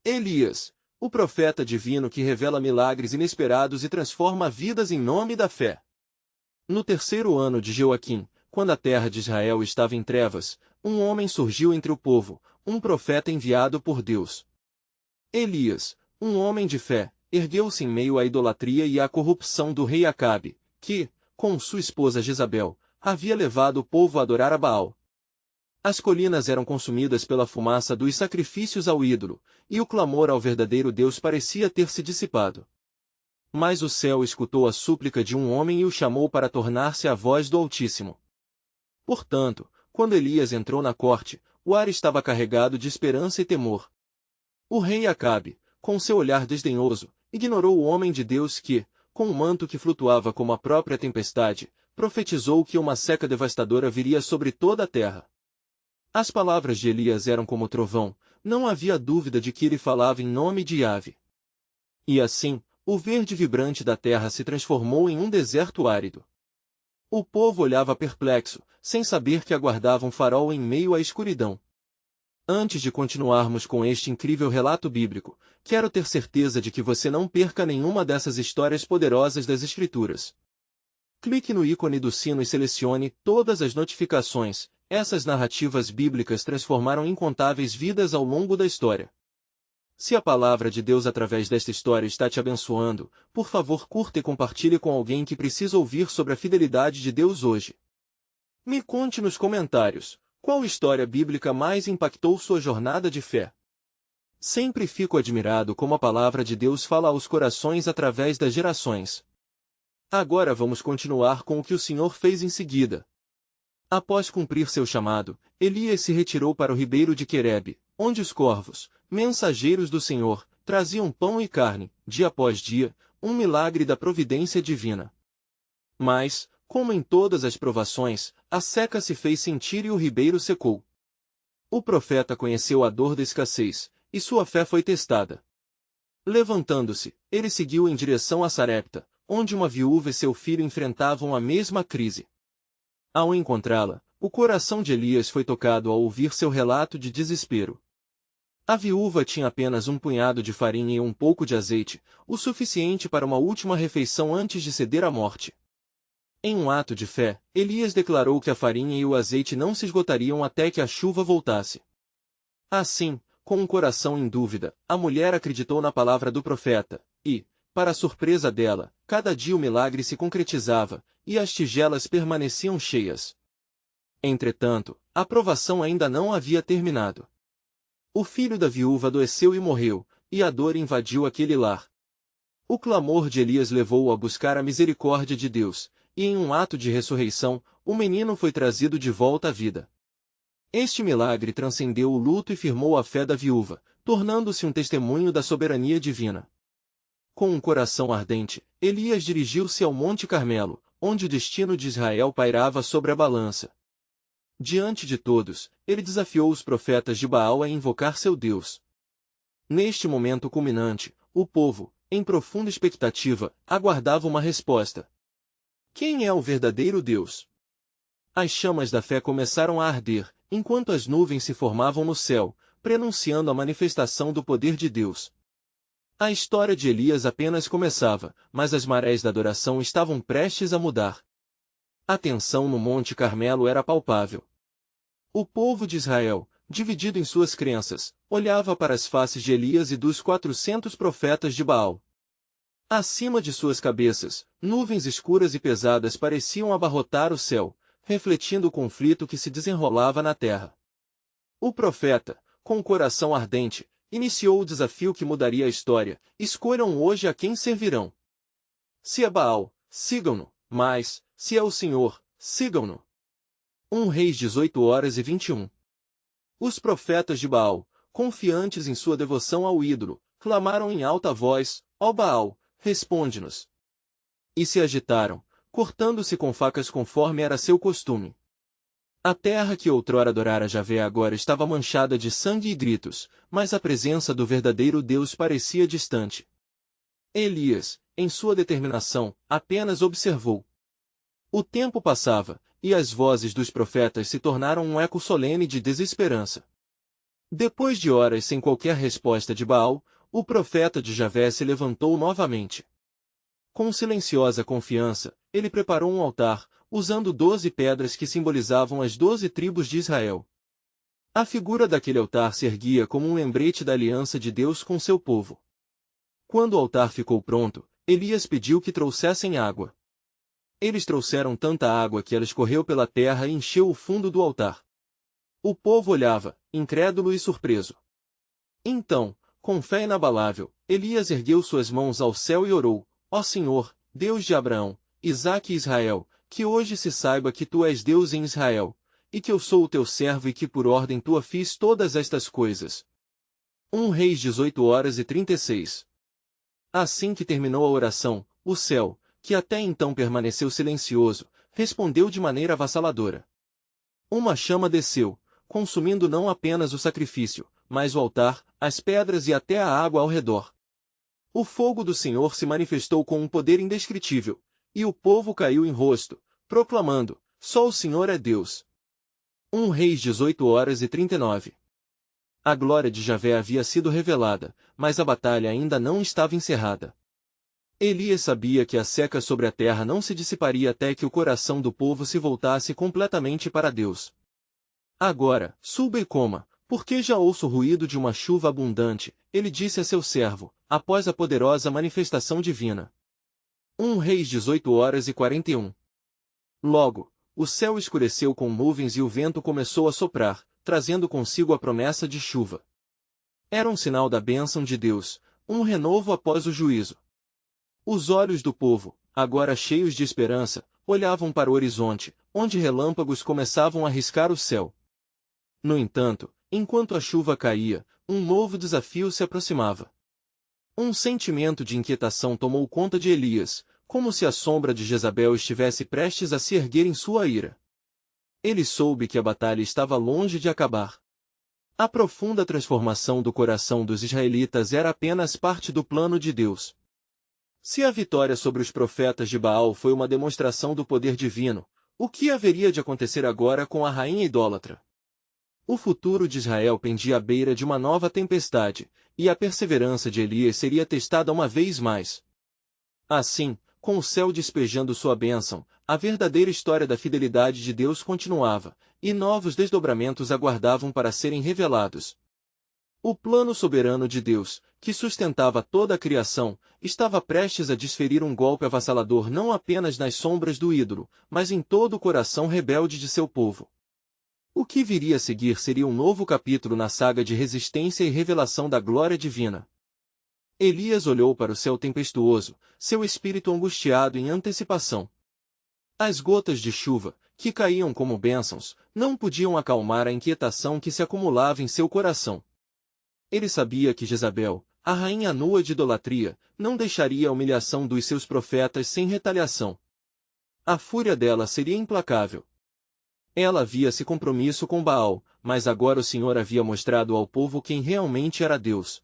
Elias, o profeta divino que revela milagres inesperados e transforma vidas em nome da fé. No terceiro ano de Joaquim, quando a terra de Israel estava em trevas, um homem surgiu entre o povo, um profeta enviado por Deus. Elias, um homem de fé, ergueu-se em meio à idolatria e à corrupção do rei Acabe, que, com sua esposa Jezabel, havia levado o povo a adorar a Baal. As colinas eram consumidas pela fumaça dos sacrifícios ao ídolo, e o clamor ao verdadeiro Deus parecia ter se dissipado. Mas o céu escutou a súplica de um homem e o chamou para tornar-se a voz do Altíssimo. Portanto, quando Elias entrou na corte, o ar estava carregado de esperança e temor. O rei Acabe, com seu olhar desdenhoso, ignorou o homem de Deus que, com um manto que flutuava como a própria tempestade, profetizou que uma seca devastadora viria sobre toda a terra. As palavras de Elias eram como trovão, não havia dúvida de que ele falava em nome de Yahvé. E assim, o verde vibrante da terra se transformou em um deserto árido. O povo olhava perplexo, sem saber que aguardava um farol em meio à escuridão. Antes de continuarmos com este incrível relato bíblico, quero ter certeza de que você não perca nenhuma dessas histórias poderosas das Escrituras. Clique no ícone do sino e selecione todas as notificações. Essas narrativas bíblicas transformaram incontáveis vidas ao longo da história. Se a palavra de Deus através desta história está te abençoando, por favor curta e compartilhe com alguém que precisa ouvir sobre a fidelidade de Deus hoje. Me conte nos comentários, qual história bíblica mais impactou sua jornada de fé? Sempre fico admirado como a palavra de Deus fala aos corações através das gerações. Agora vamos continuar com o que o Senhor fez em seguida. Após cumprir seu chamado, Elias se retirou para o ribeiro de Querebe, onde os corvos, mensageiros do Senhor, traziam pão e carne, dia após dia, um milagre da providência divina. Mas, como em todas as provações, a seca se fez sentir e o ribeiro secou. O profeta conheceu a dor da escassez, e sua fé foi testada. Levantando-se, ele seguiu em direção a Sarepta, onde uma viúva e seu filho enfrentavam a mesma crise. Ao encontrá-la, o coração de Elias foi tocado ao ouvir seu relato de desespero. A viúva tinha apenas um punhado de farinha e um pouco de azeite, o suficiente para uma última refeição antes de ceder à morte. Em um ato de fé, Elias declarou que a farinha e o azeite não se esgotariam até que a chuva voltasse. Assim, com um coração em dúvida, a mulher acreditou na palavra do profeta, e, para a surpresa dela, cada dia o milagre se concretizava, e as tigelas permaneciam cheias. Entretanto, a provação ainda não havia terminado. O filho da viúva adoeceu e morreu, e a dor invadiu aquele lar. O clamor de Elias levou-o a buscar a misericórdia de Deus, e em um ato de ressurreição, o menino foi trazido de volta à vida. Este milagre transcendeu o luto e firmou a fé da viúva, tornando-se um testemunho da soberania divina. Com um coração ardente, Elias dirigiu-se ao Monte Carmelo, onde o destino de Israel pairava sobre a balança. Diante de todos, ele desafiou os profetas de Baal a invocar seu Deus. Neste momento culminante, o povo, em profunda expectativa, aguardava uma resposta. Quem é o verdadeiro Deus? As chamas da fé começaram a arder, enquanto as nuvens se formavam no céu, prenunciando a manifestação do poder de Deus. A história de Elias apenas começava, mas as marés da adoração estavam prestes a mudar. A tensão no Monte Carmelo era palpável. O povo de Israel, dividido em suas crenças, olhava para as faces de Elias e dos 400 profetas de Baal. Acima de suas cabeças, nuvens escuras e pesadas pareciam abarrotar o céu, refletindo o conflito que se desenrolava na terra. O profeta, com o coração ardente, iniciou o desafio que mudaria a história: escolham hoje a quem servirão. Se é Baal, sigam-no, mas, se é o Senhor, sigam-no. 1 Reis 18h21. Os profetas de Baal, confiantes em sua devoção ao ídolo, clamaram em alta voz: ó Baal, responde-nos. E se agitaram, cortando-se com facas conforme era seu costume. A terra que outrora adorara Javé agora estava manchada de sangue e gritos, mas a presença do verdadeiro Deus parecia distante. Elias, em sua determinação, apenas observou. O tempo passava, e as vozes dos profetas se tornaram um eco solene de desesperança. Depois de horas sem qualquer resposta de Baal, o profeta de Javé se levantou novamente. Com silenciosa confiança, ele preparou um altar, usando 12 pedras que simbolizavam as 12 tribos de Israel. A figura daquele altar se erguia como um lembrete da aliança de Deus com seu povo. Quando o altar ficou pronto, Elias pediu que trouxessem água. Eles trouxeram tanta água que ela escorreu pela terra e encheu o fundo do altar. O povo olhava, incrédulo e surpreso. Então, com fé inabalável, Elias ergueu suas mãos ao céu e orou: Ó Senhor, Deus de Abraão, Isaque e Israel, que hoje se saiba que tu és Deus em Israel, e que eu sou o teu servo e que por ordem tua fiz todas estas coisas. 1 Reis 18h36. Assim que terminou a oração, o céu, que até então permaneceu silencioso, respondeu de maneira avassaladora. Uma chama desceu, consumindo não apenas o sacrifício, mas o altar, as pedras e até a água ao redor. O fogo do Senhor se manifestou com um poder indescritível, e o povo caiu em rosto, proclamando: Só o Senhor é Deus. 1 Reis 18h39. A glória de Javé havia sido revelada, mas a batalha ainda não estava encerrada. Elias sabia que a seca sobre a terra não se dissiparia até que o coração do povo se voltasse completamente para Deus. Agora, suba e coma, porque já ouço o ruído de uma chuva abundante, ele disse a seu servo, após a poderosa manifestação divina. 1 Reis 18h41. Logo, o céu escureceu com nuvens e o vento começou a soprar, trazendo consigo a promessa de chuva. Era um sinal da bênção de Deus, um renovo após o juízo. Os olhos do povo, agora cheios de esperança, olhavam para o horizonte, onde relâmpagos começavam a riscar o céu. No entanto, enquanto a chuva caía, um novo desafio se aproximava. Um sentimento de inquietação tomou conta de Elias, como se a sombra de Jezabel estivesse prestes a se erguer em sua ira. Ele soube que a batalha estava longe de acabar. A profunda transformação do coração dos israelitas era apenas parte do plano de Deus. Se a vitória sobre os profetas de Baal foi uma demonstração do poder divino, o que haveria de acontecer agora com a rainha idólatra? O futuro de Israel pendia à beira de uma nova tempestade, e a perseverança de Elias seria testada uma vez mais. Assim, com o céu despejando sua bênção, a verdadeira história da fidelidade de Deus continuava, e novos desdobramentos aguardavam para serem revelados. O plano soberano de Deus, que sustentava toda a criação, estava prestes a desferir um golpe avassalador não apenas nas sombras do ídolo, mas em todo o coração rebelde de seu povo. O que viria a seguir seria um novo capítulo na saga de resistência e revelação da glória divina. Elias olhou para o céu tempestuoso, seu espírito angustiado em antecipação. As gotas de chuva, que caíam como bênçãos, não podiam acalmar a inquietação que se acumulava em seu coração. Ele sabia que Jezabel, a rainha nua de idolatria, não deixaria a humilhação dos seus profetas sem retaliação. A fúria dela seria implacável. Ela havia se compromisso com Baal, mas agora o Senhor havia mostrado ao povo quem realmente era Deus.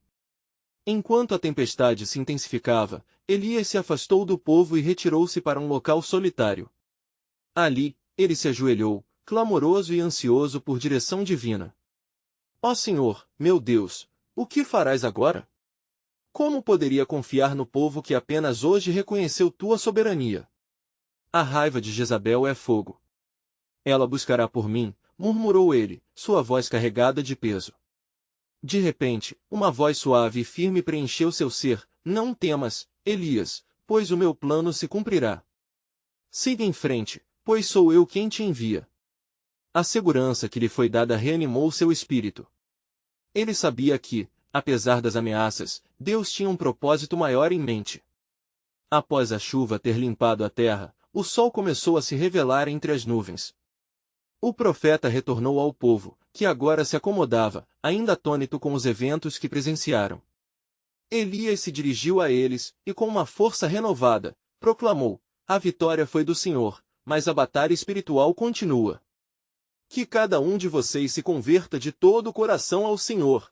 Enquanto a tempestade se intensificava, Elias se afastou do povo e retirou-se para um local solitário. Ali, ele se ajoelhou, clamoroso e ansioso por direção divina. Ó Senhor, meu Deus, o que farás agora? Como poderia confiar no povo que apenas hoje reconheceu tua soberania? A raiva de Jezabel é fogo. Ela buscará por mim, murmurou ele, sua voz carregada de peso. De repente, uma voz suave e firme preencheu seu ser: Não temas, Elias, pois o meu plano se cumprirá. Siga em frente, pois sou eu quem te envia. A segurança que lhe foi dada reanimou seu espírito. Ele sabia que, apesar das ameaças, Deus tinha um propósito maior em mente. Após a chuva ter limpado a terra, o sol começou a se revelar entre as nuvens. O profeta retornou ao povo, que agora se acomodava, ainda atônito com os eventos que presenciaram. Elias se dirigiu a eles, e com uma força renovada, proclamou: A vitória foi do Senhor, mas a batalha espiritual continua. Que cada um de vocês se converta de todo o coração ao Senhor.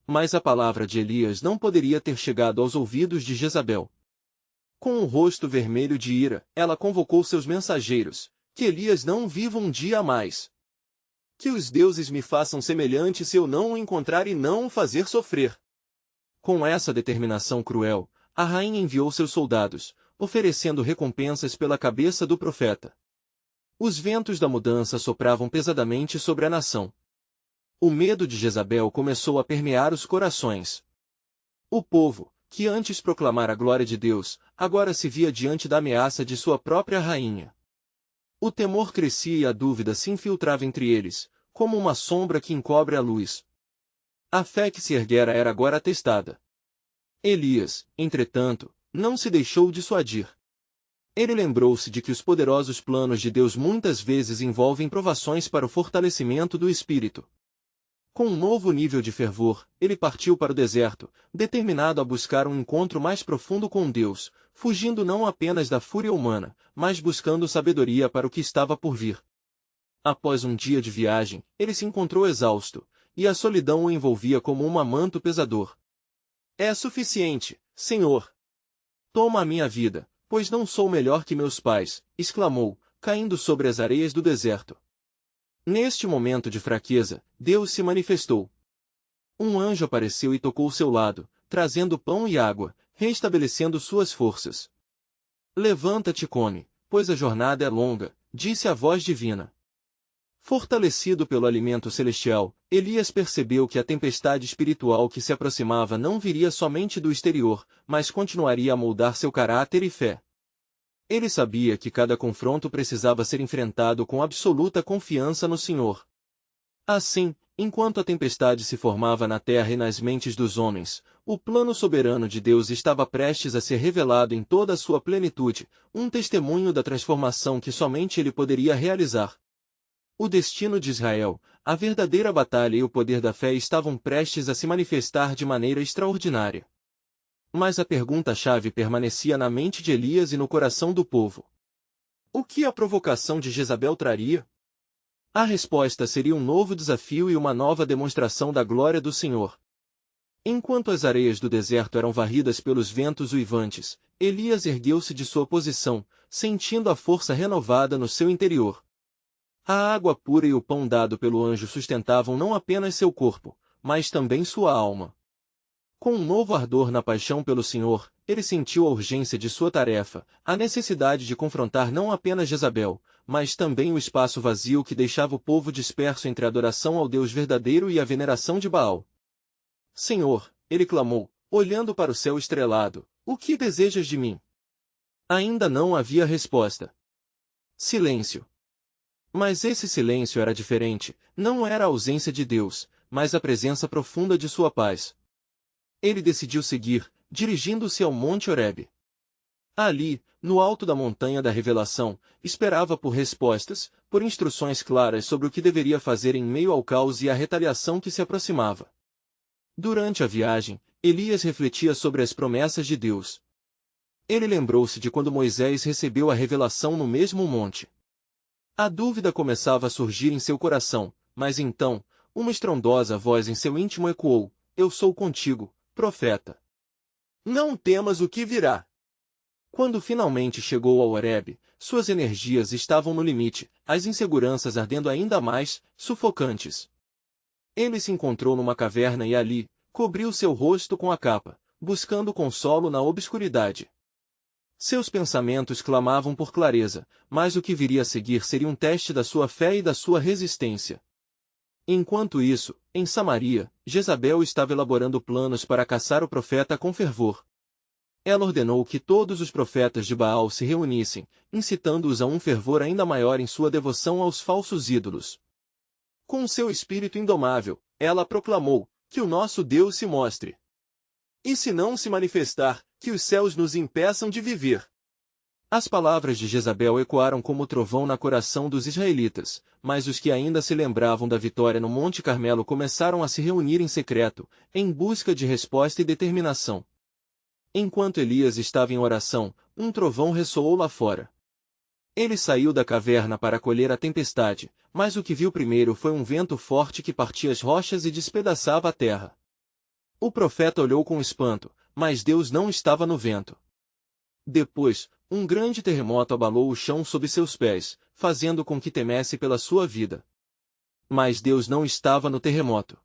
Mas a palavra de Elias não poderia ter chegado aos ouvidos de Jezabel. Com o rosto vermelho de ira, ela convocou seus mensageiros: Que Elias não viva um dia a mais. Que os deuses me façam semelhante se eu não o encontrar e não o fazer sofrer. Com essa determinação cruel, a rainha enviou seus soldados, oferecendo recompensas pela cabeça do profeta. Os ventos da mudança sopravam pesadamente sobre a nação. O medo de Jezabel começou a permear os corações. O povo, que antes proclamara a glória de Deus, agora se via diante da ameaça de sua própria rainha. O temor crescia e a dúvida se infiltrava entre eles, como uma sombra que encobre a luz. A fé que se erguera era agora atestada. Elias, entretanto, não se deixou dissuadir. Ele lembrou-se de que os poderosos planos de Deus muitas vezes envolvem provações para o fortalecimento do espírito. Com um novo nível de fervor, ele partiu para o deserto, determinado a buscar um encontro mais profundo com Deus, fugindo não apenas da fúria humana, mas buscando sabedoria para o que estava por vir. Após um dia de viagem, ele se encontrou exausto, e a solidão o envolvia como um manto pesador. É suficiente, Senhor. Toma a minha vida, pois não sou melhor que meus pais, exclamou, caindo sobre as areias do deserto. Neste momento de fraqueza, Deus se manifestou. Um anjo apareceu e tocou seu lado, trazendo pão e água, restabelecendo suas forças. Levanta-te e come, pois a jornada é longa, disse a voz divina. Fortalecido pelo alimento celestial, Elias percebeu que a tempestade espiritual que se aproximava não viria somente do exterior, mas continuaria a moldar seu caráter e fé. Ele sabia que cada confronto precisava ser enfrentado com absoluta confiança no Senhor. Assim, enquanto a tempestade se formava na terra e nas mentes dos homens, o plano soberano de Deus estava prestes a ser revelado em toda a sua plenitude, um testemunho da transformação que somente ele poderia realizar. O destino de Israel, a verdadeira batalha e o poder da fé estavam prestes a se manifestar de maneira extraordinária. Mas a pergunta-chave permanecia na mente de Elias e no coração do povo. O que a provocação de Jezabel traria? A resposta seria um novo desafio e uma nova demonstração da glória do Senhor. Enquanto as areias do deserto eram varridas pelos ventos uivantes, Elias ergueu-se de sua posição, sentindo a força renovada no seu interior. A água pura e o pão dado pelo anjo sustentavam não apenas seu corpo, mas também sua alma. Com um novo ardor na paixão pelo Senhor, ele sentiu a urgência de sua tarefa, a necessidade de confrontar não apenas Jezabel, mas também o espaço vazio que deixava o povo disperso entre a adoração ao Deus verdadeiro e a veneração de Baal. Senhor, ele clamou, olhando para o céu estrelado, o que desejas de mim? Ainda não havia resposta. Silêncio. Mas esse silêncio era diferente, não era a ausência de Deus, mas a presença profunda de sua paz. Ele decidiu seguir, dirigindo-se ao Monte Horebe. Ali, no alto da montanha da revelação, esperava por respostas, por instruções claras sobre o que deveria fazer em meio ao caos e à retaliação que se aproximava. Durante a viagem, Elias refletia sobre as promessas de Deus. Ele lembrou-se de quando Moisés recebeu a revelação no mesmo monte. A dúvida começava a surgir em seu coração, mas então, uma estrondosa voz em seu íntimo ecoou: Eu sou contigo, profeta. Não temas o que virá. Quando finalmente chegou ao Horebe, suas energias estavam no limite, as inseguranças ardendo ainda mais, sufocantes. Ele se encontrou numa caverna e ali, cobriu seu rosto com a capa, buscando consolo na obscuridade. Seus pensamentos clamavam por clareza, mas o que viria a seguir seria um teste da sua fé e da sua resistência. Enquanto isso, em Samaria, Jezabel estava elaborando planos para caçar o profeta com fervor. Ela ordenou que todos os profetas de Baal se reunissem, incitando-os a um fervor ainda maior em sua devoção aos falsos ídolos. Com seu espírito indomável, ela proclamou: que o nosso Deus se mostre. E se não se manifestar, que os céus nos impeçam de viver. As palavras de Jezabel ecoaram como trovão no coração dos israelitas, mas os que ainda se lembravam da vitória no Monte Carmelo começaram a se reunir em secreto, em busca de resposta e determinação. Enquanto Elias estava em oração, um trovão ressoou lá fora. Ele saiu da caverna para colher a tempestade, mas o que viu primeiro foi um vento forte que partia as rochas e despedaçava a terra. O profeta olhou com espanto, mas Deus não estava no vento. Depois, um grande terremoto abalou o chão sob seus pés, fazendo com que temesse pela sua vida. Mas Deus não estava no terremoto.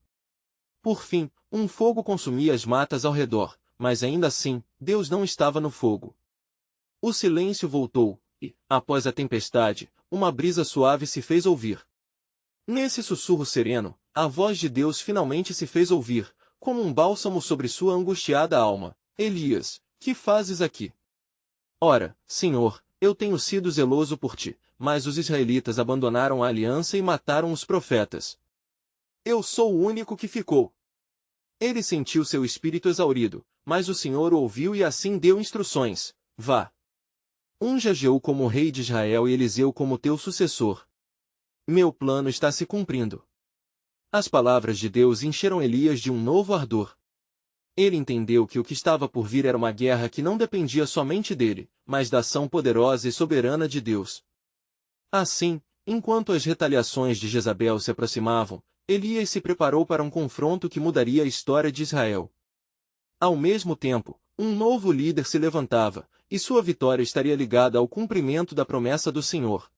Por fim, um fogo consumia as matas ao redor, mas ainda assim, Deus não estava no fogo. O silêncio voltou, e, após a tempestade, uma brisa suave se fez ouvir. Nesse sussurro sereno, a voz de Deus finalmente se fez ouvir, como um bálsamo sobre sua angustiada alma. Elias, que fazes aqui? Ora, Senhor, eu tenho sido zeloso por ti, mas os israelitas abandonaram a aliança e mataram os profetas. Eu sou o único que ficou. Ele sentiu seu espírito exaurido, mas o Senhor o ouviu e assim deu instruções. Vá. Unja Jeú como rei de Israel e Eliseu como teu sucessor. Meu plano está se cumprindo. As palavras de Deus encheram Elias de um novo ardor. Ele entendeu que o que estava por vir era uma guerra que não dependia somente dele, mas da ação poderosa e soberana de Deus. Assim, enquanto as retaliações de Jezabel se aproximavam, Elias se preparou para um confronto que mudaria a história de Israel. Ao mesmo tempo, um novo líder se levantava, e sua vitória estaria ligada ao cumprimento da promessa do Senhor.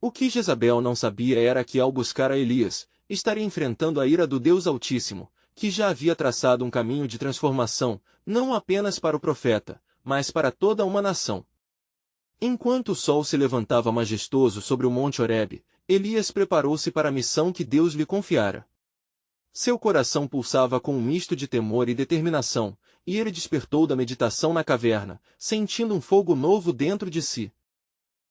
O que Jezabel não sabia era que, ao buscar a Elias, estaria enfrentando a ira do Deus Altíssimo, que já havia traçado um caminho de transformação, não apenas para o profeta, mas para toda uma nação. Enquanto o sol se levantava majestoso sobre o monte Horebe, Elias preparou-se para a missão que Deus lhe confiara. Seu coração pulsava com um misto de temor e determinação, e ele despertou da meditação na caverna, sentindo um fogo novo dentro de si.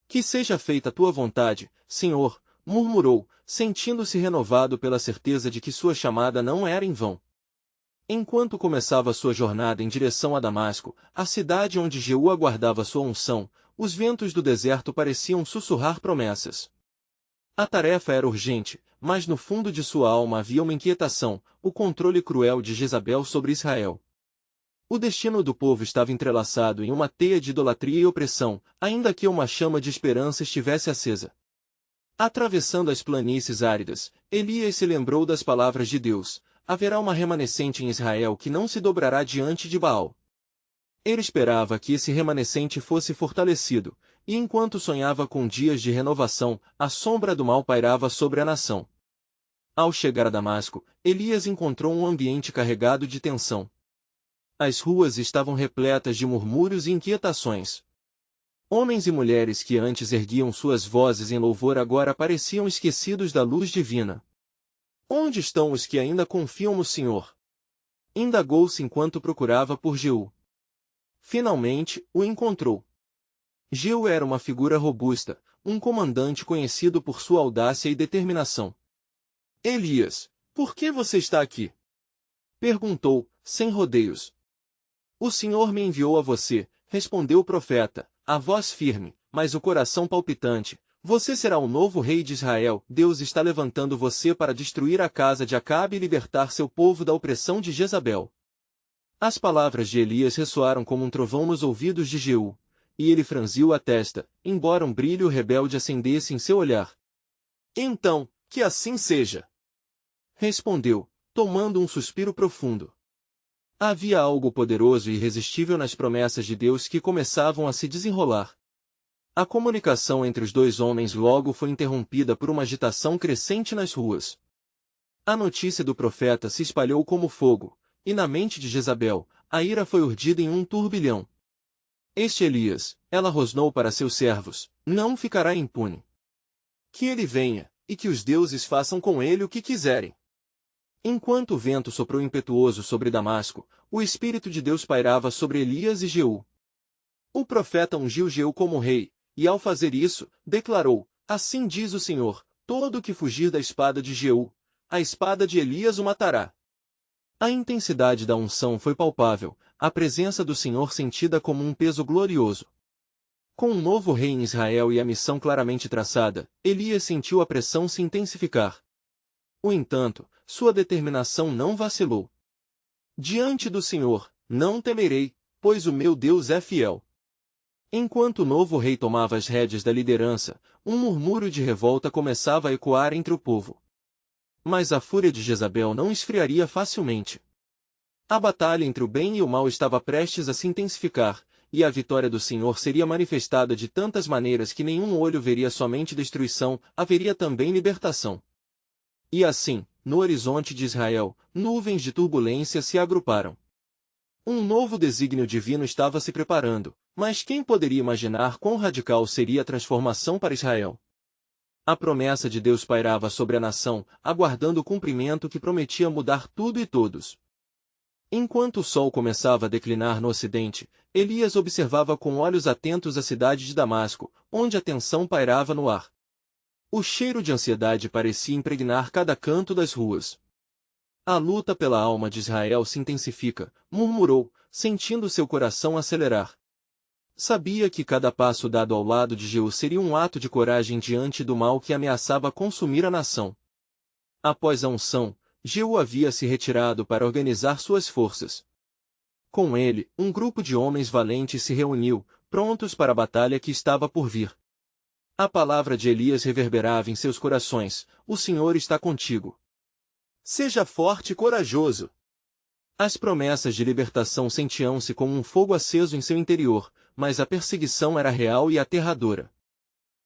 Que seja feita a tua vontade, Senhor, murmurou, sentindo-se renovado pela certeza de que sua chamada não era em vão. Enquanto começava sua jornada em direção a Damasco, a cidade onde Jeú aguardava sua unção, os ventos do deserto pareciam sussurrar promessas. A tarefa era urgente, mas no fundo de sua alma havia uma inquietação, o controle cruel de Jezabel sobre Israel. O destino do povo estava entrelaçado em uma teia de idolatria e opressão, ainda que uma chama de esperança estivesse acesa. Atravessando as planícies áridas, Elias se lembrou das palavras de Deus: haverá uma remanescente em Israel que não se dobrará diante de Baal. Ele esperava que esse remanescente fosse fortalecido, e enquanto sonhava com dias de renovação, a sombra do mal pairava sobre a nação. Ao chegar a Damasco, Elias encontrou um ambiente carregado de tensão. As ruas estavam repletas de murmúrios e inquietações. Homens e mulheres que antes erguiam suas vozes em louvor agora pareciam esquecidos da luz divina. Onde estão os que ainda confiam no Senhor? Indagou-se enquanto procurava por Jeú. Finalmente, o encontrou. Jeú era uma figura robusta, um comandante conhecido por sua audácia e determinação. Elias, por que você está aqui? Perguntou, sem rodeios. O Senhor me enviou a você, respondeu o profeta, a voz firme, mas o coração palpitante. Você será o novo rei de Israel. Deus está levantando você para destruir a casa de Acabe e libertar seu povo da opressão de Jezabel. As palavras de Elias ressoaram como um trovão nos ouvidos de Jeú, e ele franziu a testa, embora um brilho rebelde acendesse em seu olhar. Então, que assim seja! Respondeu, tomando um suspiro profundo. Havia algo poderoso e irresistível nas promessas de Deus que começavam a se desenrolar. A comunicação entre os dois homens logo foi interrompida por uma agitação crescente nas ruas. A notícia do profeta se espalhou como fogo, e na mente de Jezabel, a ira foi urdida em um turbilhão. Este Elias, ela rosnou para seus servos, não ficará impune. Que ele venha, e que os deuses façam com ele o que quiserem. Enquanto o vento soprou impetuoso sobre Damasco, o Espírito de Deus pairava sobre Elias e Jeú. O profeta ungiu Jeú como rei, e ao fazer isso, declarou: assim diz o Senhor, todo o que fugir da espada de Jeú, a espada de Elias o matará. A intensidade da unção foi palpável, a presença do Senhor sentida como um peso glorioso. Com um novo rei em Israel e a missão claramente traçada, Elias sentiu a pressão se intensificar. No entanto, sua determinação não vacilou. Diante do Senhor, não temerei, pois o meu Deus é fiel. Enquanto o novo rei tomava as rédeas da liderança, um murmúrio de revolta começava a ecoar entre o povo. Mas a fúria de Jezabel não esfriaria facilmente. A batalha entre o bem e o mal estava prestes a se intensificar, e a vitória do Senhor seria manifestada de tantas maneiras que nenhum olho veria somente destruição, haveria também libertação. E assim, no horizonte de Israel, nuvens de turbulência se agruparam. Um novo desígnio divino estava se preparando, mas quem poderia imaginar quão radical seria a transformação para Israel? A promessa de Deus pairava sobre a nação, aguardando o cumprimento que prometia mudar tudo e todos. Enquanto o sol começava a declinar no ocidente, Elias observava com olhos atentos a cidade de Damasco, onde a tensão pairava no ar. O cheiro de ansiedade parecia impregnar cada canto das ruas. A luta pela alma de Israel se intensifica, murmurou, sentindo seu coração acelerar. Sabia que cada passo dado ao lado de Jeú seria um ato de coragem diante do mal que ameaçava consumir a nação. Após a unção, Jeú havia se retirado para organizar suas forças. Com ele, um grupo de homens valentes se reuniu, prontos para a batalha que estava por vir. A palavra de Elias reverberava em seus corações: o Senhor está contigo. Seja forte e corajoso. As promessas de libertação sentiam-se como um fogo aceso em seu interior, mas a perseguição era real e aterradora.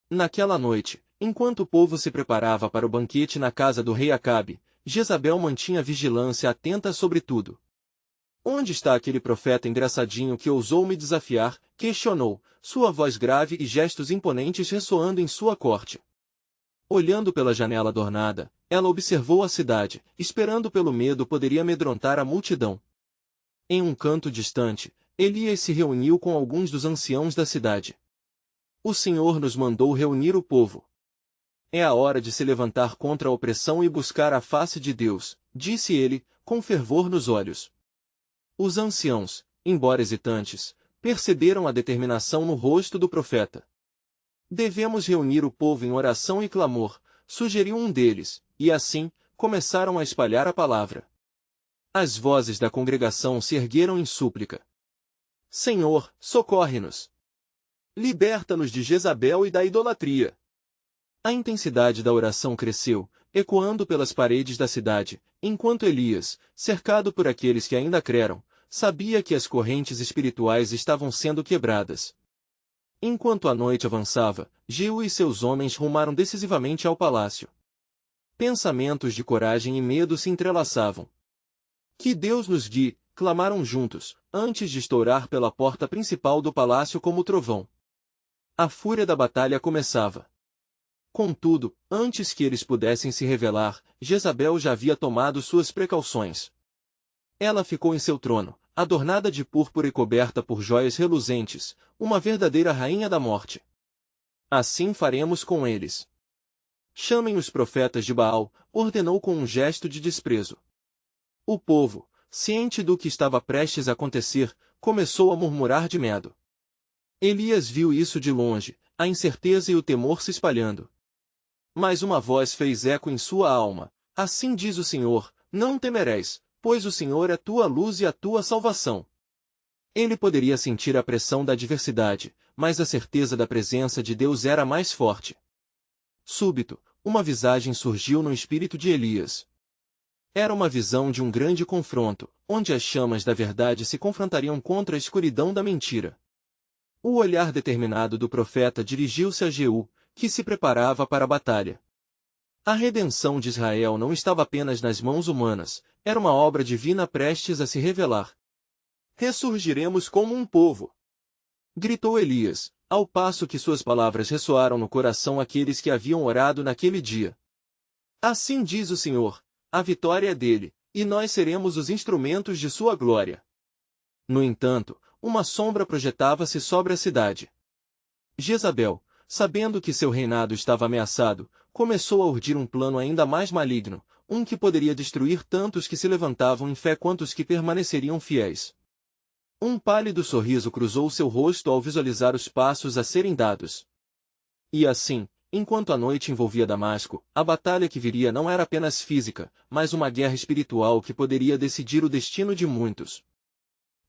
Naquela noite, enquanto o povo se preparava para o banquete na casa do rei Acabe, Jezabel mantinha vigilância atenta sobre tudo. Onde está aquele profeta engraçadinho que ousou me desafiar? Questionou, sua voz grave e gestos imponentes ressoando em sua corte. Olhando pela janela adornada, ela observou a cidade, esperando pelo medo poderia amedrontar a multidão. Em um canto distante, Elias se reuniu com alguns dos anciãos da cidade. O Senhor nos mandou reunir o povo. É a hora de se levantar contra a opressão e buscar a face de Deus, disse ele, com fervor nos olhos. Os anciãos, embora hesitantes, perceberam a determinação no rosto do profeta. Devemos reunir o povo em oração e clamor, sugeriu um deles, e assim, começaram a espalhar a palavra. As vozes da congregação se ergueram em súplica. Senhor, socorre-nos. Liberta-nos de Jezabel e da idolatria. A intensidade da oração cresceu, ecoando pelas paredes da cidade, enquanto Elias, cercado por aqueles que ainda creram, sabia que as correntes espirituais estavam sendo quebradas. Enquanto a noite avançava, Jeú e seus homens rumaram decisivamente ao palácio. Pensamentos de coragem e medo se entrelaçavam. Que Deus nos guie, clamaram juntos, antes de estourar pela porta principal do palácio como trovão. A fúria da batalha começava. Contudo, antes que eles pudessem se revelar, Jezabel já havia tomado suas precauções. Ela ficou em seu trono, adornada de púrpura e coberta por joias reluzentes, uma verdadeira rainha da morte. Assim faremos com eles. Chamem os profetas de Baal, ordenou com um gesto de desprezo. O povo, ciente do que estava prestes a acontecer, começou a murmurar de medo. Elias viu isso de longe, a incerteza e o temor se espalhando. Mas uma voz fez eco em sua alma: assim diz o Senhor, não temereis, pois o Senhor é tua luz e a tua salvação. Ele poderia sentir a pressão da adversidade, mas a certeza da presença de Deus era mais forte. Súbito, uma visagem surgiu no espírito de Elias. Era uma visão de um grande confronto, onde as chamas da verdade se confrontariam contra a escuridão da mentira. O olhar determinado do profeta dirigiu-se a Jeú, que se preparava para a batalha. A redenção de Israel não estava apenas nas mãos humanas, era uma obra divina prestes a se revelar. Ressurgiremos como um povo! Gritou Elias, ao passo que suas palavras ressoaram no coração aqueles que haviam orado naquele dia. Assim diz o Senhor, a vitória é dele, e nós seremos os instrumentos de sua glória. No entanto, uma sombra projetava-se sobre a cidade. Jezabel, sabendo que seu reinado estava ameaçado, começou a urdir um plano ainda mais maligno, um que poderia destruir tanto os que se levantavam em fé quanto os que permaneceriam fiéis. Um pálido sorriso cruzou seu rosto ao visualizar os passos a serem dados. E assim, enquanto a noite envolvia Damasco, a batalha que viria não era apenas física, mas uma guerra espiritual que poderia decidir o destino de muitos.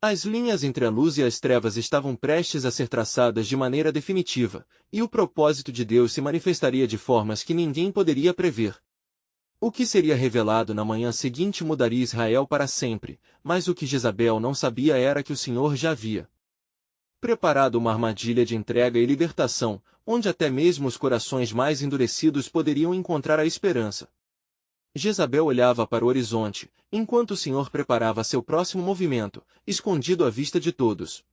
As linhas entre a luz e as trevas estavam prestes a ser traçadas de maneira definitiva, e o propósito de Deus se manifestaria de formas que ninguém poderia prever. O que seria revelado na manhã seguinte mudaria Israel para sempre, mas o que Jezabel não sabia era que o Senhor já havia preparado uma armadilha de entrega e libertação, onde até mesmo os corações mais endurecidos poderiam encontrar a esperança. Jezabel olhava para o horizonte, enquanto o Senhor preparava seu próximo movimento, escondido à vista de todos.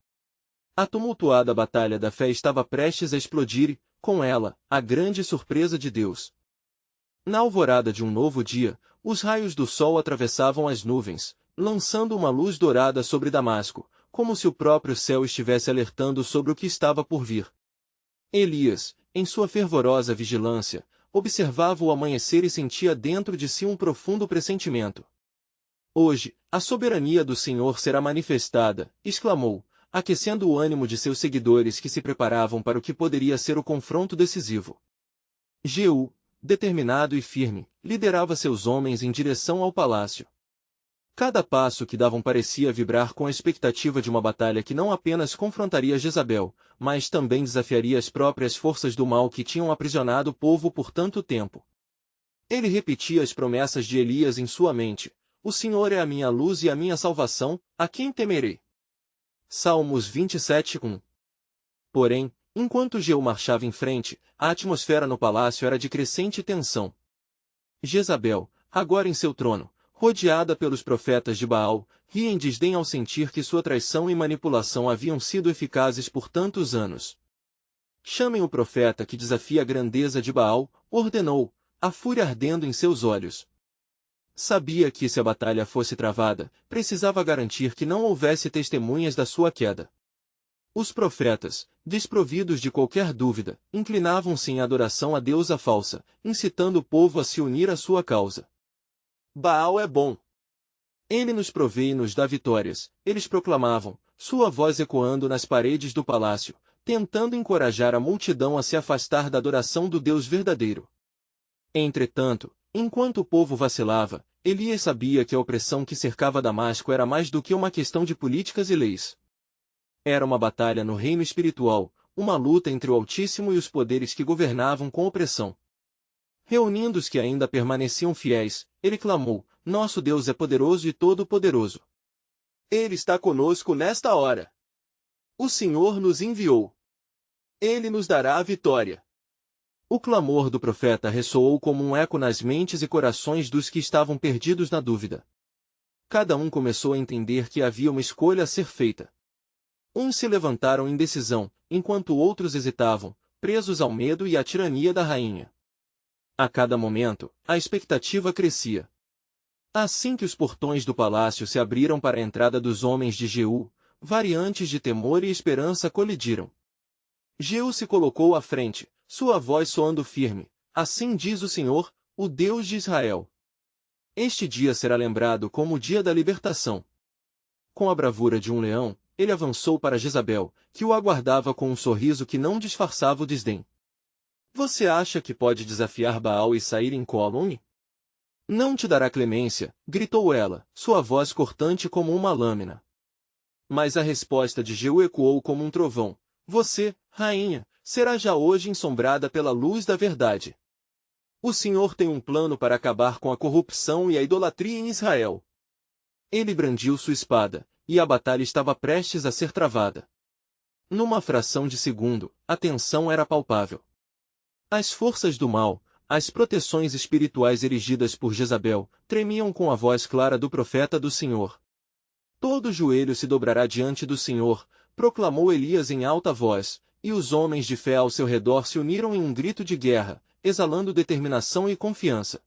A tumultuada batalha da fé estava prestes a explodir e, com ela, a grande surpresa de Deus. Na alvorada de um novo dia, os raios do sol atravessavam as nuvens, lançando uma luz dourada sobre Damasco, como se o próprio céu estivesse alertando sobre o que estava por vir. Elias, em sua fervorosa vigilância, observava o amanhecer e sentia dentro de si um profundo pressentimento. Hoje, a soberania do Senhor será manifestada, exclamou, aquecendo o ânimo de seus seguidores que se preparavam para o que poderia ser o confronto decisivo. Jeú, determinado e firme, liderava seus homens em direção ao palácio. Cada passo que davam parecia vibrar com a expectativa de uma batalha que não apenas confrontaria Jezabel, mas também desafiaria as próprias forças do mal que tinham aprisionado o povo por tanto tempo. Ele repetia as promessas de Elias em sua mente: "O Senhor é a minha luz e a minha salvação, a quem temerei?" Salmos 27:1. Porém, enquanto Jeú marchava em frente, a atmosfera no palácio era de crescente tensão. Jezabel, agora em seu trono, rodeada pelos profetas de Baal, ria em desdém ao sentir que sua traição e manipulação haviam sido eficazes por tantos anos. "Chamem o profeta que desafia a grandeza de Baal", ordenou, a fúria ardendo em seus olhos. Sabia que, se a batalha fosse travada, precisava garantir que não houvesse testemunhas da sua queda. Os profetas, desprovidos de qualquer dúvida, inclinavam-se em adoração à deusa falsa, incitando o povo a se unir à sua causa. "Baal é bom. Ele nos provê e nos dá vitórias", eles proclamavam, sua voz ecoando nas paredes do palácio, tentando encorajar a multidão a se afastar da adoração do Deus verdadeiro. Entretanto, enquanto o povo vacilava, Elias sabia que a opressão que cercava Damasco era mais do que uma questão de políticas e leis. Era uma batalha no reino espiritual, uma luta entre o Altíssimo e os poderes que governavam com opressão. Reunindo os que ainda permaneciam fiéis, ele clamou: "Nosso Deus é poderoso e todo-poderoso. Ele está conosco nesta hora. O Senhor nos enviou. Ele nos dará a vitória." O clamor do profeta ressoou como um eco nas mentes e corações dos que estavam perdidos na dúvida. Cada um começou a entender que havia uma escolha a ser feita. Uns se levantaram em decisão, enquanto outros hesitavam, presos ao medo e à tirania da rainha. A cada momento, a expectativa crescia. Assim que os portões do palácio se abriram para a entrada dos homens de Jeú, variantes de temor e esperança colidiram. Jeú se colocou à frente, sua voz soando firme: "Assim diz o Senhor, o Deus de Israel. Este dia será lembrado como o dia da libertação." Com a bravura de um leão, ele avançou para Jezabel, que o aguardava com um sorriso que não disfarçava o desdém. "Você acha que pode desafiar Baal e sair incólume? Não te dará clemência", gritou ela, sua voz cortante como uma lâmina. Mas a resposta de Jeú ecoou como um trovão: "Você, rainha, será já hoje ensombrada pela luz da verdade. O Senhor tem um plano para acabar com a corrupção e a idolatria em Israel." Ele brandiu sua espada, e a batalha estava prestes a ser travada. Numa fração de segundo, a tensão era palpável. As forças do mal, as proteções espirituais erigidas por Jezabel, tremiam com a voz clara do profeta do Senhor. "Todo joelho se dobrará diante do Senhor", proclamou Elias em alta voz, e os homens de fé ao seu redor se uniram em um grito de guerra, exalando determinação e confiança.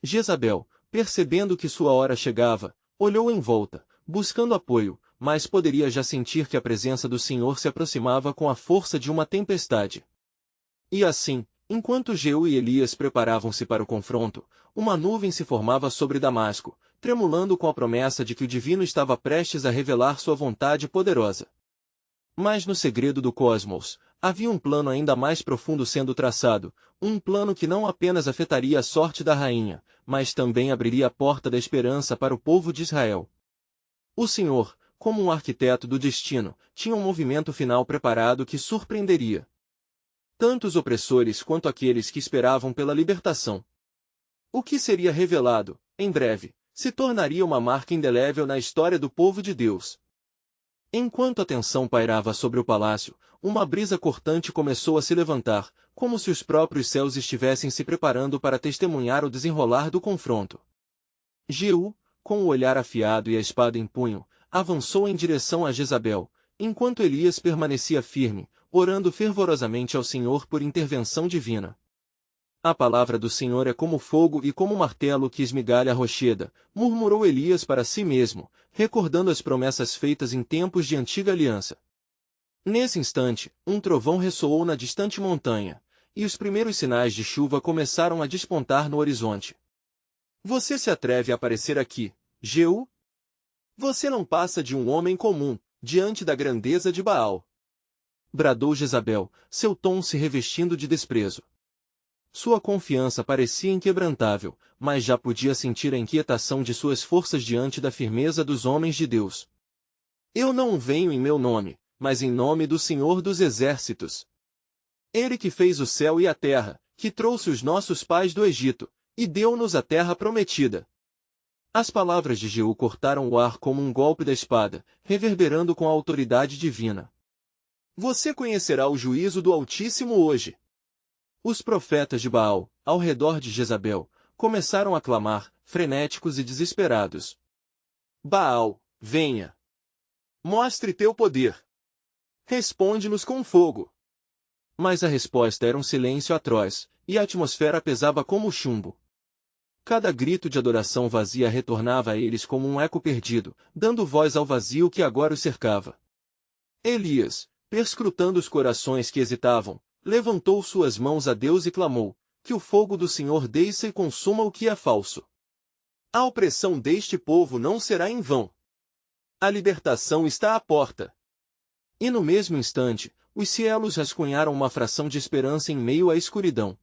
Jezabel, percebendo que sua hora chegava, olhou em volta, buscando apoio, mas poderia já sentir que a presença do Senhor se aproximava com a força de uma tempestade. E assim, enquanto Jeú e Elias preparavam-se para o confronto, uma nuvem se formava sobre Damasco, tremulando com a promessa de que o divino estava prestes a revelar sua vontade poderosa. Mas no segredo do cosmos, havia um plano ainda mais profundo sendo traçado, um plano que não apenas afetaria a sorte da rainha, mas também abriria a porta da esperança para o povo de Israel. O Senhor, como um arquiteto do destino, tinha um movimento final preparado que surpreenderia tanto os opressores quanto aqueles que esperavam pela libertação. O que seria revelado, em breve, se tornaria uma marca indelével na história do povo de Deus. Enquanto a tensão pairava sobre o palácio, uma brisa cortante começou a se levantar, como se os próprios céus estivessem se preparando para testemunhar o desenrolar do confronto. Jeú, com o olhar afiado e a espada em punho, avançou em direção a Jezabel, enquanto Elias permanecia firme, orando fervorosamente ao Senhor por intervenção divina. A palavra do Senhor é como fogo e como martelo que esmigalha a rocheda, murmurou Elias para si mesmo, recordando as promessas feitas em tempos de antiga aliança. Nesse instante, um trovão ressoou na distante montanha, e os primeiros sinais de chuva começaram a despontar no horizonte. Você se atreve a aparecer aqui, Jeú? Você não passa de um homem comum, diante da grandeza de Baal. Bradou Jezabel, seu tom se revestindo de desprezo. Sua confiança parecia inquebrantável, mas já podia sentir a inquietação de suas forças diante da firmeza dos homens de Deus. Eu não venho em meu nome, mas em nome do Senhor dos Exércitos. Ele que fez o céu e a terra, que trouxe os nossos pais do Egito, e deu-nos a terra prometida. As palavras de Jeú cortaram o ar como um golpe da espada, reverberando com a autoridade divina. Você conhecerá o juízo do Altíssimo hoje. Os profetas de Baal, ao redor de Jezabel, começaram a clamar, frenéticos e desesperados. Baal, venha! Mostre teu poder! Responde-nos com fogo! Mas a resposta era um silêncio atroz, e a atmosfera pesava como chumbo. Cada grito de adoração vazia retornava a eles como um eco perdido, dando voz ao vazio que agora os cercava. Elias, perscrutando os corações que hesitavam, levantou suas mãos a Deus e clamou, que o fogo do Senhor desça e consuma o que é falso. A opressão deste povo não será em vão. A libertação está à porta. E no mesmo instante, os cielos rascunharam uma fração de esperança em meio à escuridão.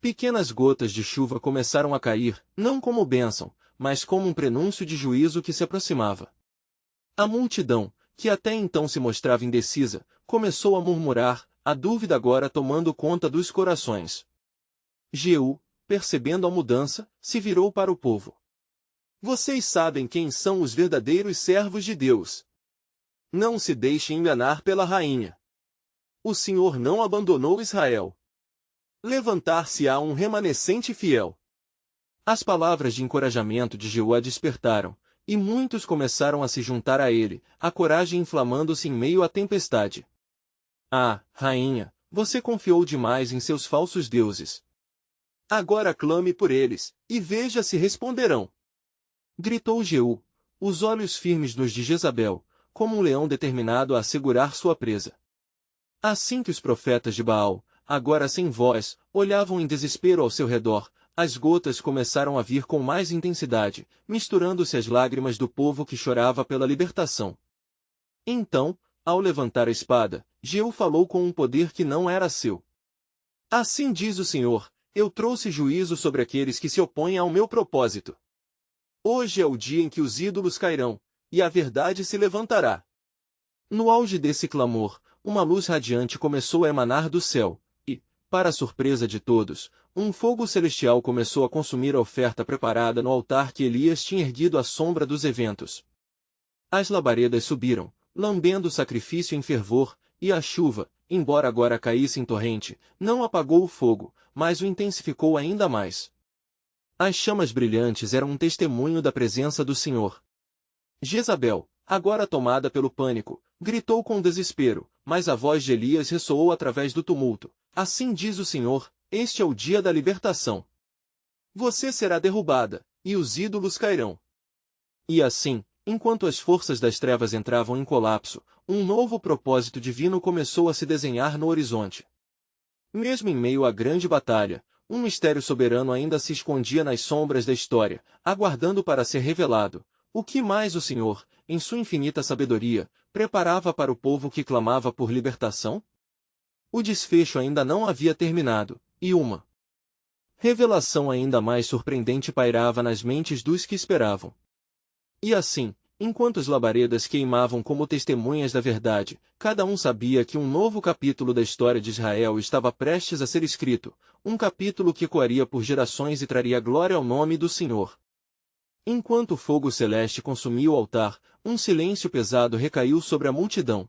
Pequenas gotas de chuva começaram a cair, não como bênção, mas como um prenúncio de juízo que se aproximava. A multidão, que até então se mostrava indecisa, começou a murmurar, a dúvida agora tomando conta dos corações. Jeú, percebendo a mudança, se virou para o povo. Vocês sabem quem são os verdadeiros servos de Deus. Não se deixem enganar pela rainha. O Senhor não abandonou Israel. Levantar-se-á um remanescente fiel. As palavras de encorajamento de Jeú a despertaram, e muitos começaram a se juntar a ele, a coragem inflamando-se em meio à tempestade. Ah, rainha, você confiou demais em seus falsos deuses. Agora clame por eles, e veja se responderão. Gritou Jeú, os olhos firmes nos de Jezabel, como um leão determinado a assegurar sua presa. Assim que os profetas de Baal, agora sem voz, olhavam em desespero ao seu redor, as gotas começaram a vir com mais intensidade, misturando-se às lágrimas do povo que chorava pela libertação. Então, ao levantar a espada, Jeú falou com um poder que não era seu. Assim diz o Senhor, eu trouxe juízo sobre aqueles que se opõem ao meu propósito. Hoje é o dia em que os ídolos cairão, e a verdade se levantará. No auge desse clamor, uma luz radiante começou a emanar do céu, e, para a surpresa de todos, um fogo celestial começou a consumir a oferta preparada no altar que Elias tinha erguido à sombra dos eventos. As labaredas subiram, lambendo o sacrifício em fervor, e a chuva, embora agora caísse em torrente, não apagou o fogo, mas o intensificou ainda mais. As chamas brilhantes eram um testemunho da presença do Senhor. Jezabel, agora tomada pelo pânico, gritou com desespero, mas a voz de Elias ressoou através do tumulto. Assim diz o Senhor, este é o dia da libertação. Você será derrubada, e os ídolos cairão. E assim, enquanto as forças das trevas entravam em colapso, um novo propósito divino começou a se desenhar no horizonte. Mesmo em meio à grande batalha, um mistério soberano ainda se escondia nas sombras da história, aguardando para ser revelado. O que mais o Senhor, em sua infinita sabedoria, preparava para o povo que clamava por libertação? O desfecho ainda não havia terminado, e uma revelação ainda mais surpreendente pairava nas mentes dos que esperavam. E assim, enquanto as labaredas queimavam como testemunhas da verdade, cada um sabia que um novo capítulo da história de Israel estava prestes a ser escrito, um capítulo que ecoaria por gerações e traria glória ao nome do Senhor. Enquanto o fogo celeste consumia o altar, um silêncio pesado recaiu sobre a multidão.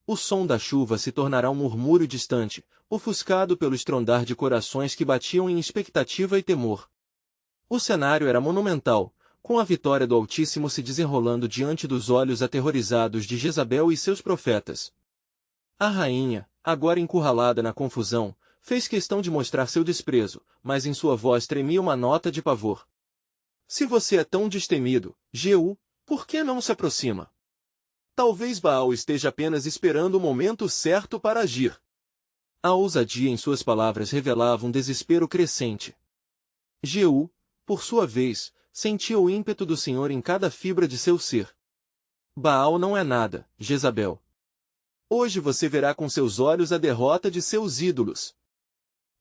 O som da chuva se tornará um murmúrio distante, ofuscado pelo estrondar de corações que batiam em expectativa e temor. O cenário era monumental, com a vitória do Altíssimo se desenrolando diante dos olhos aterrorizados de Jezabel e seus profetas. A rainha, agora encurralada na confusão, fez questão de mostrar seu desprezo, mas em sua voz tremia uma nota de pavor. Se você é tão destemido, Jeú, por que não se aproxima? Talvez Baal esteja apenas esperando o momento certo para agir. A ousadia em suas palavras revelava um desespero crescente. Jeú, por sua vez, sentia o ímpeto do Senhor em cada fibra de seu ser. Baal não é nada, Jezabel. Hoje você verá com seus olhos a derrota de seus ídolos.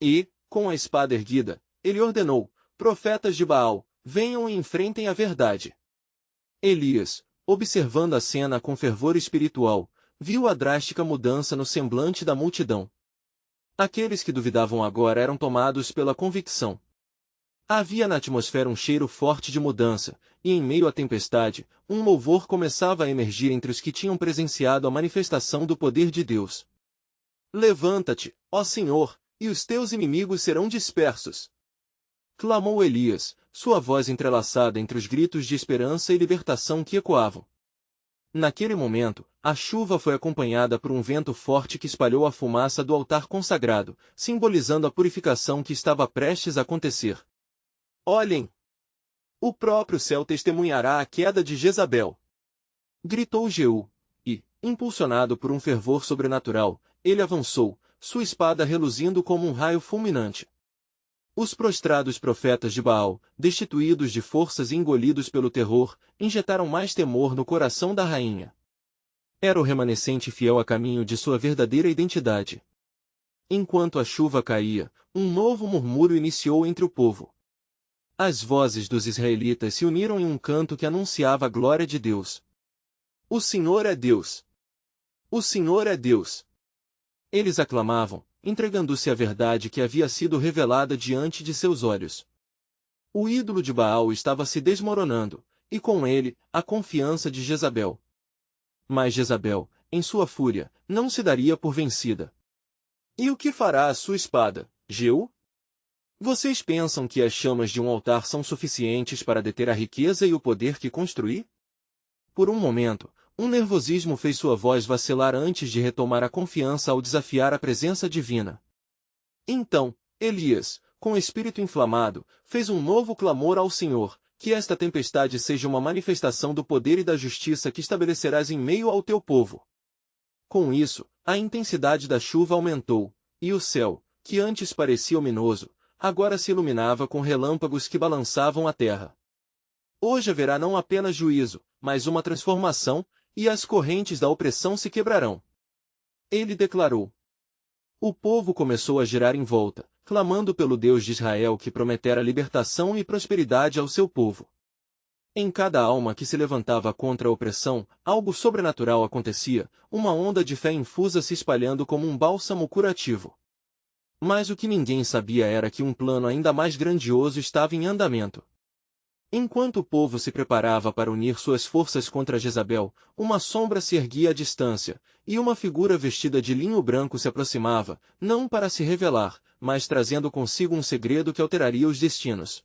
E, com a espada erguida, ele ordenou: profetas de Baal, venham e enfrentem a verdade. Elias, observando a cena com fervor espiritual, viu a drástica mudança no semblante da multidão. Aqueles que duvidavam agora eram tomados pela convicção. Havia na atmosfera um cheiro forte de mudança, e em meio à tempestade, um louvor começava a emergir entre os que tinham presenciado a manifestação do poder de Deus. Levanta-te, ó Senhor, e os teus inimigos serão dispersos. Clamou Elias, sua voz entrelaçada entre os gritos de esperança e libertação que ecoavam. Naquele momento, a chuva foi acompanhada por um vento forte que espalhou a fumaça do altar consagrado, simbolizando a purificação que estava prestes a acontecer. Olhem! O próprio céu testemunhará a queda de Jezabel. Gritou Jeú, e, impulsionado por um fervor sobrenatural, ele avançou, sua espada reluzindo como um raio fulminante. Os prostrados profetas de Baal, destituídos de forças e engolidos pelo terror, injetaram mais temor no coração da rainha. Era o remanescente fiel a caminho de sua verdadeira identidade. Enquanto a chuva caía, um novo murmúrio iniciou entre o povo. As vozes dos israelitas se uniram em um canto que anunciava a glória de Deus. O Senhor é Deus! O Senhor é Deus! Eles aclamavam, entregando-se à verdade que havia sido revelada diante de seus olhos. O ídolo de Baal estava se desmoronando, e com ele, a confiança de Jezabel. Mas Jezabel, em sua fúria, não se daria por vencida. E o que fará a sua espada, Jeú? Vocês pensam que as chamas de um altar são suficientes para deter a riqueza e o poder que construí? Por um momento, um nervosismo fez sua voz vacilar antes de retomar a confiança ao desafiar a presença divina. Então, Elias, com o espírito inflamado, fez um novo clamor ao Senhor: que esta tempestade seja uma manifestação do poder e da justiça que estabelecerás em meio ao teu povo. Com isso, a intensidade da chuva aumentou, e o céu, que antes parecia ominoso, agora se iluminava com relâmpagos que balançavam a terra. Hoje haverá não apenas juízo, mas uma transformação, e as correntes da opressão se quebrarão. Ele declarou. O povo começou a girar em volta, clamando pelo Deus de Israel que prometera libertação e prosperidade ao seu povo. Em cada alma que se levantava contra a opressão, algo sobrenatural acontecia, uma onda de fé infusa se espalhando como um bálsamo curativo. Mas o que ninguém sabia era que um plano ainda mais grandioso estava em andamento. Enquanto o povo se preparava para unir suas forças contra Jezabel, uma sombra se erguia à distância, e uma figura vestida de linho branco se aproximava, não para se revelar, mas trazendo consigo um segredo que alteraria os destinos.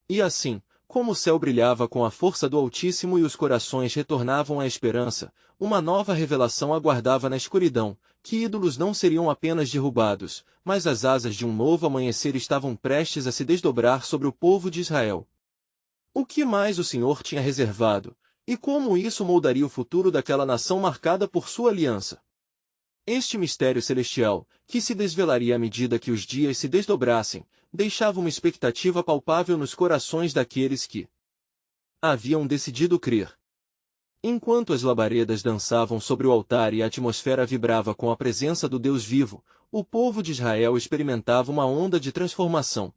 E assim, como o céu brilhava com a força do Altíssimo e os corações retornavam à esperança, uma nova revelação aguardava na escuridão, que ídolos não seriam apenas derrubados, mas as asas de um novo amanhecer estavam prestes a se desdobrar sobre o povo de Israel. O que mais o Senhor tinha reservado, e como isso moldaria o futuro daquela nação marcada por sua aliança? Este mistério celestial, que se desvelaria à medida que os dias se desdobrassem, deixava uma expectativa palpável nos corações daqueles que haviam decidido crer. Enquanto as labaredas dançavam sobre o altar e a atmosfera vibrava com a presença do Deus vivo, o povo de Israel experimentava uma onda de transformação.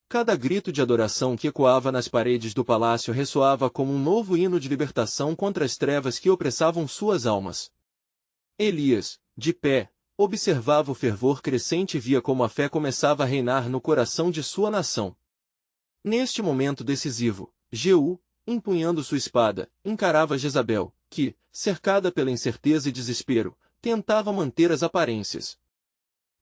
Cada grito de adoração que ecoava nas paredes do palácio ressoava como um novo hino de libertação contra as trevas que opressavam suas almas. Elias, de pé, observava o fervor crescente e via como a fé começava a reinar no coração de sua nação. Neste momento decisivo, Jeú, empunhando sua espada, encarava Jezabel, que, cercada pela incerteza e desespero, tentava manter as aparências.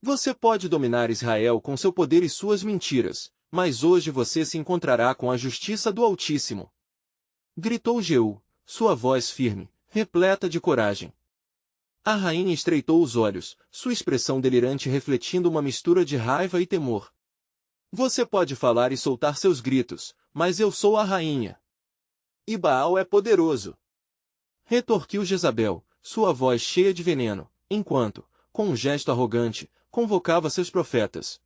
Você pode dominar Israel com seu poder e suas mentiras, mas hoje você se encontrará com a justiça do Altíssimo. Gritou Jeú, sua voz firme, repleta de coragem. A rainha estreitou os olhos, sua expressão delirante refletindo uma mistura de raiva e temor. Você pode falar e soltar seus gritos, mas eu sou a rainha. E Baal é poderoso. Retorquiu Jezabel, sua voz cheia de veneno, enquanto, com um gesto arrogante, convocava seus profetas.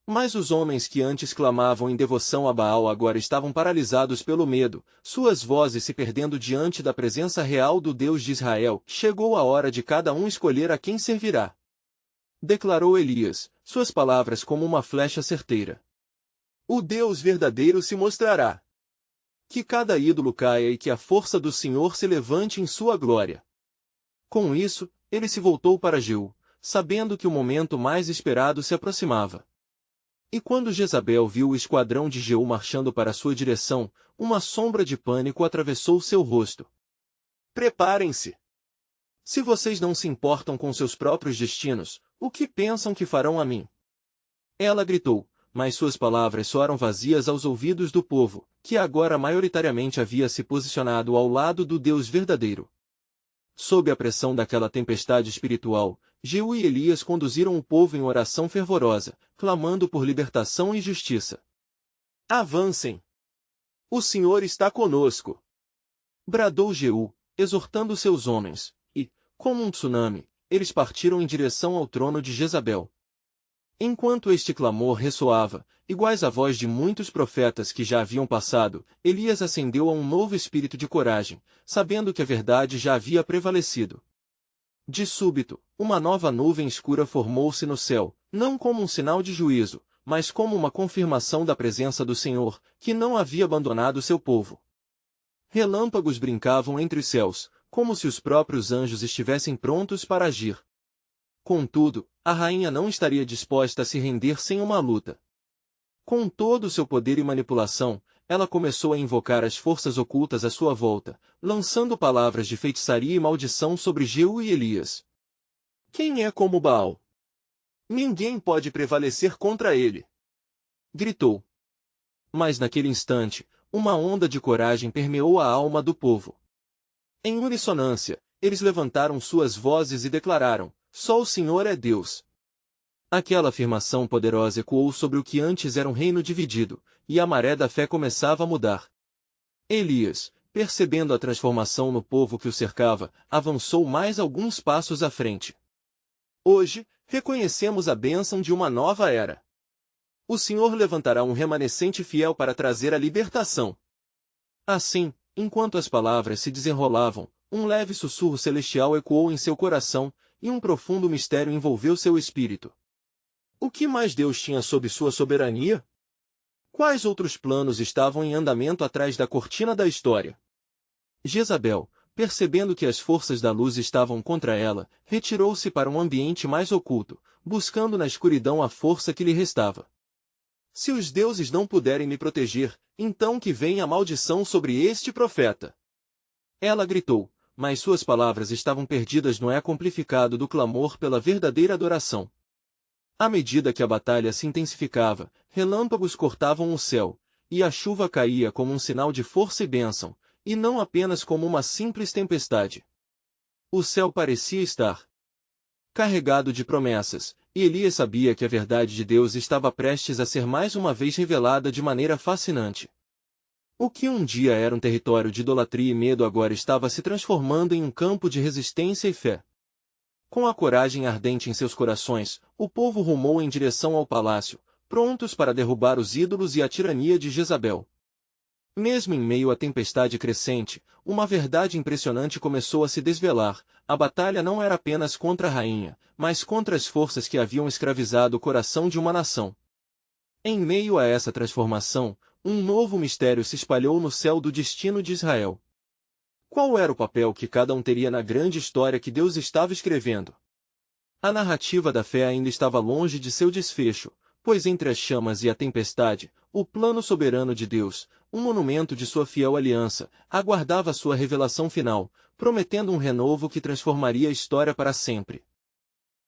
Mas os homens que antes clamavam em devoção a Baal agora estavam paralisados pelo medo, suas vozes se perdendo diante da presença real do Deus de Israel. Chegou a hora de cada um escolher a quem servirá. Declarou Elias, suas palavras como uma flecha certeira. O Deus verdadeiro se mostrará. Que cada ídolo caia e que a força do Senhor se levante em sua glória. Com isso, ele se voltou para Jeú, sabendo que o momento mais esperado se aproximava. E quando Jezabel viu o esquadrão de Jeú marchando para sua direção, uma sombra de pânico atravessou seu rosto. Preparem-se! Se vocês não se importam com seus próprios destinos, o que pensam que farão a mim? Ela gritou, mas suas palavras soaram vazias aos ouvidos do povo, que agora maioritariamente havia se posicionado ao lado do Deus verdadeiro. Sob a pressão daquela tempestade espiritual, Jeú e Elias conduziram o povo em oração fervorosa, clamando por libertação e justiça. Avancem! O Senhor está conosco! Bradou Jeú, exortando seus homens, e, como um tsunami, eles partiram em direção ao trono de Jezabel. Enquanto este clamor ressoava, iguais à voz de muitos profetas que já haviam passado, Elias ascendeu a um novo espírito de coragem, sabendo que a verdade já havia prevalecido. De súbito, uma nova nuvem escura formou-se no céu, não como um sinal de juízo, mas como uma confirmação da presença do Senhor, que não havia abandonado seu povo. Relâmpagos brincavam entre os céus, como se os próprios anjos estivessem prontos para agir. Contudo, a rainha não estaria disposta a se render sem uma luta. Com todo o seu poder e manipulação, ela começou a invocar as forças ocultas à sua volta, lançando palavras de feitiçaria e maldição sobre Jeú e Elias. Quem é como Baal? Ninguém pode prevalecer contra ele! Gritou. Mas naquele instante, uma onda de coragem permeou a alma do povo. Em unissonância, eles levantaram suas vozes e declararam: só o Senhor é Deus. Aquela afirmação poderosa ecoou sobre o que antes era um reino dividido, e a maré da fé começava a mudar. Elias, percebendo a transformação no povo que o cercava, avançou mais alguns passos à frente. Hoje, reconhecemos a bênção de uma nova era. O Senhor levantará um remanescente fiel para trazer a libertação. Assim, enquanto as palavras se desenrolavam, um leve sussurro celestial ecoou em seu coração, e um profundo mistério envolveu seu espírito. O que mais Deus tinha sob sua soberania? Quais outros planos estavam em andamento atrás da cortina da história? Jezabel, percebendo que as forças da luz estavam contra ela, retirou-se para um ambiente mais oculto, buscando na escuridão a força que lhe restava. Se os deuses não puderem me proteger, então que venha a maldição sobre este profeta! Ela gritou, mas suas palavras estavam perdidas no eco amplificado do clamor pela verdadeira adoração. À medida que a batalha se intensificava, relâmpagos cortavam o céu, e a chuva caía como um sinal de força e bênção, e não apenas como uma simples tempestade. O céu parecia estar carregado de promessas, e Elias sabia que a verdade de Deus estava prestes a ser mais uma vez revelada de maneira fascinante. O que um dia era um território de idolatria e medo agora estava se transformando em um campo de resistência e fé. Com a coragem ardente em seus corações, o povo rumou em direção ao palácio, prontos para derrubar os ídolos e a tirania de Jezabel. Mesmo em meio à tempestade crescente, uma verdade impressionante começou a se desvelar: a batalha não era apenas contra a rainha, mas contra as forças que haviam escravizado o coração de uma nação. Em meio a essa transformação, um novo mistério se espalhou no céu do destino de Israel. Qual era o papel que cada um teria na grande história que Deus estava escrevendo? A narrativa da fé ainda estava longe de seu desfecho, pois entre as chamas e a tempestade, o plano soberano de Deus, um monumento de sua fiel aliança, aguardava sua revelação final, prometendo um renovo que transformaria a história para sempre.